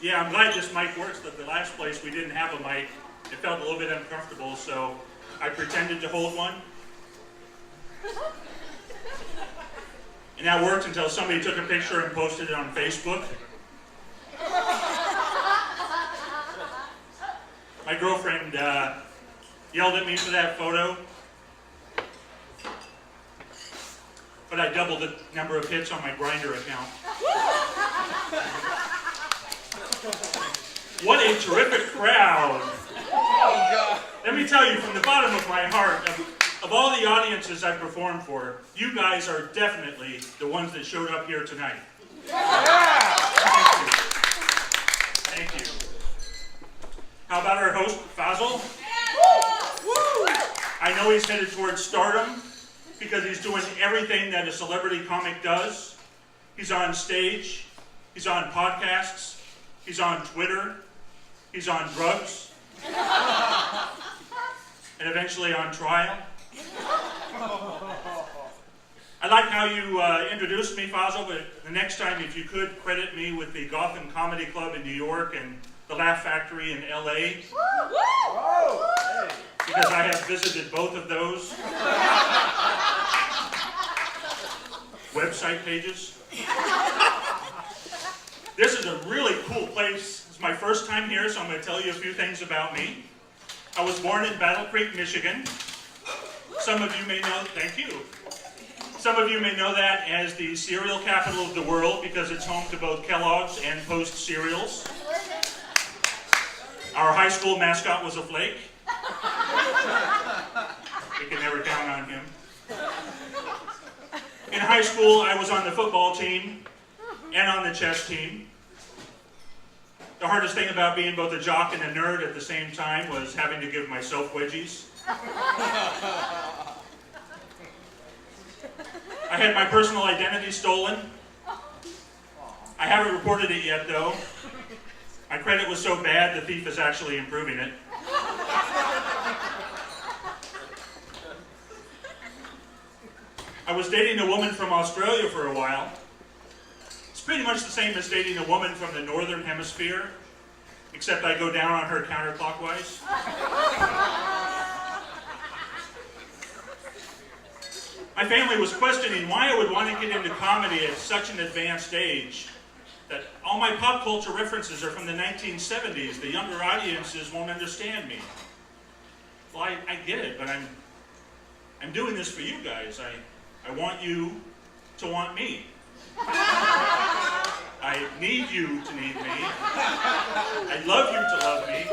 Yeah, I'm glad this mic works. The last place we didn't have a mic. It felt a little bit uncomfortable, so I pretended to hold one. And that worked until somebody took a picture and posted it on Facebook. My girlfriend yelled at me for that photo. But I doubled the number of hits on my Grindr account. What a terrific crowd. Oh, God. Let me tell you from the bottom of my heart, of all the audiences I've performed for, you guys are definitely the ones that showed up here tonight. Yeah. Thank you. How about our host, Fasil? I know he's headed towards stardom because he's doing everything that a celebrity comic does. He's on stage, he's on podcasts, he's on Twitter, he's on drugs, and eventually on trial. I like how you introduced me, Fasil, but the next time, if you could, credit me with the Gotham Comedy Club in New York and the Laugh Factory in LA. Because I have visited both of those website pages. This is a really cool place. It's my first time here, so I'm going to tell you a few things about me. I was born in Battle Creek, Michigan. Some of you may know, thank you. Some of you may know that as the cereal capital of the world because it's home to both Kellogg's and Post cereals. Our high school mascot was a flake. We can never count on him. In high school, I was on the football team and on the chess team. The hardest thing about being both a jock and a nerd at the same time was having to give myself wedgies. I had my personal identity stolen. I haven't reported it yet, though. My credit was so bad, the thief is actually improving it. I was dating a woman from Australia for a while. It's pretty much the same as dating a woman from the northern hemisphere, except I go down on her counterclockwise. My family was questioning why I would want to get into comedy at such an advanced age, that all my pop culture references are from the 1970s. The younger audiences won't understand me. Well, I get it, but I'm doing this for you guys. I want you to want me. I need you to need me. I love you to love me.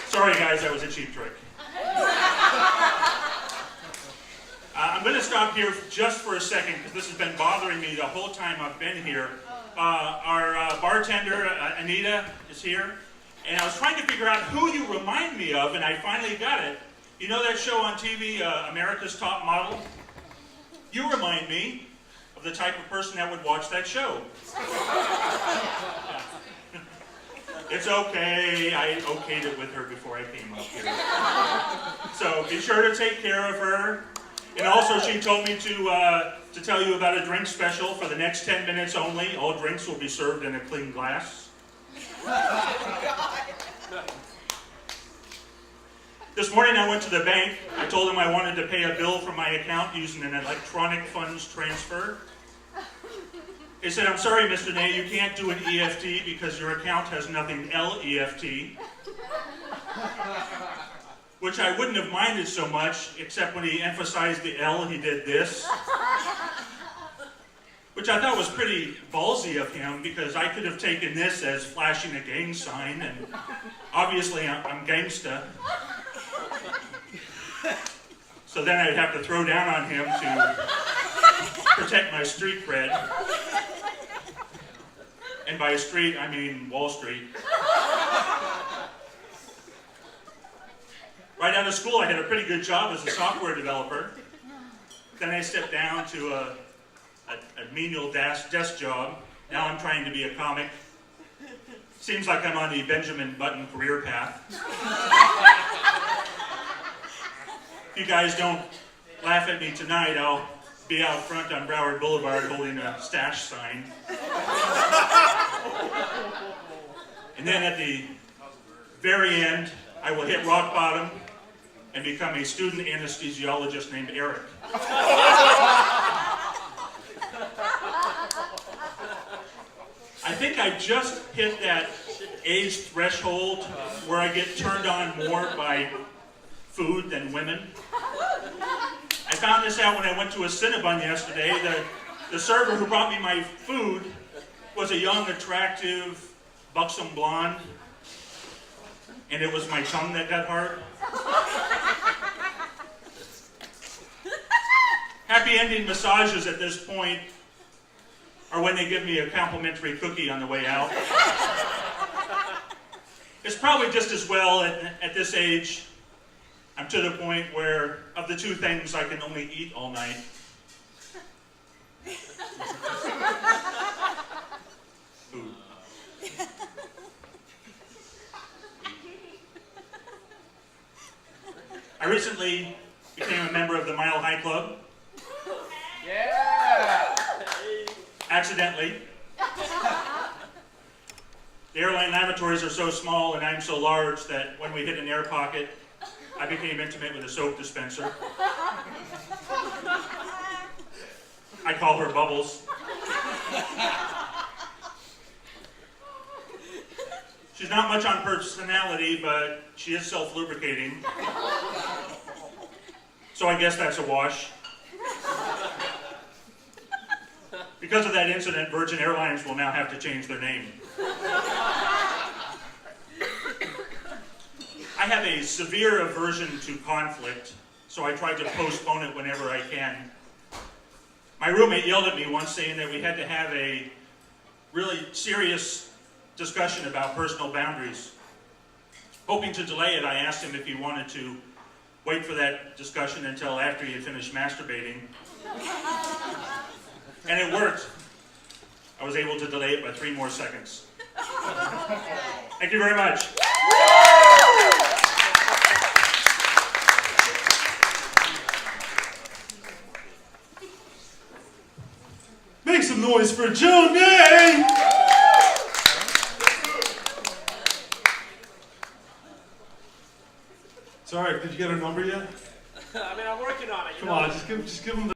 Sorry guys, that was a cheap trick. I'm going to stop here just for a second because this has been bothering me the whole time I've been here. Our bartender, Anita, is here. And I was trying to figure out who you remind me of, and I finally got it. You know that show on TV, America's Top Model? You remind me of the type of person that would watch that show. It's okay, I okayed it with her before I came up here. So be sure to take care of her. And also she told me to tell you about a drink special for the next 10 minutes only. All drinks will be served in a clean glass. This morning I went to the bank. I told them I wanted to pay a bill from my account using an electronic funds transfer. They said, "I'm sorry, Mr. Nay, you can't do an EFT because your account has nothing LEFT." Which I wouldn't have minded so much, except when he emphasized the L, he did this. Which I thought was pretty ballsy of him, because I could have taken this as flashing a gang sign, and obviously I'm gangsta. So then I'd have to throw down on him to protect my street cred. And by street, I mean Wall Street. Right out of school, I had a pretty good job as a software developer. Then I stepped down to a menial desk job. Now I'm trying to be a comic. Seems like I'm on the Benjamin Button career path. If you guys don't laugh at me tonight, I'll be out front on Broward Boulevard holding a Stache sign. And then at the very end, I will hit rock bottom and become a student anesthesiologist named Eric. I think I just hit that age threshold where I get turned on more by food than women. I found this out when I went to a Cinnabon yesterday. The server who brought me my food was a young, attractive, buxom blonde, and it was my tongue that got hard. Happy ending massages at this point are when they give me a complimentary cookie on the way out. It's probably just as well at this age. I'm to the point where, of the two things I can only eat all night, food. I recently became a member of the Mile High Club. Yeah! Accidentally. The airline lavatories are so small and I'm so large that when we hit an air pocket, I became intimate with a soap dispenser. I call her Bubbles. She's not much on personality, but she is self-lubricating. So I guess that's a wash. Because of that incident, Virgin Airlines will now have to change their name. I have a severe aversion to conflict, so I try to postpone it whenever I can. My roommate yelled at me once saying that we had to have a really serious discussion about personal boundaries. Hoping to delay it, I asked him if he wanted to wait for that discussion until after he had finished masturbating. And it worked. I was able to delay it by 3 more seconds. Thank you very much. Make some noise for Joe Day! Sorry, did you get her number yet? I mean, I'm working on it. Come on, just give him the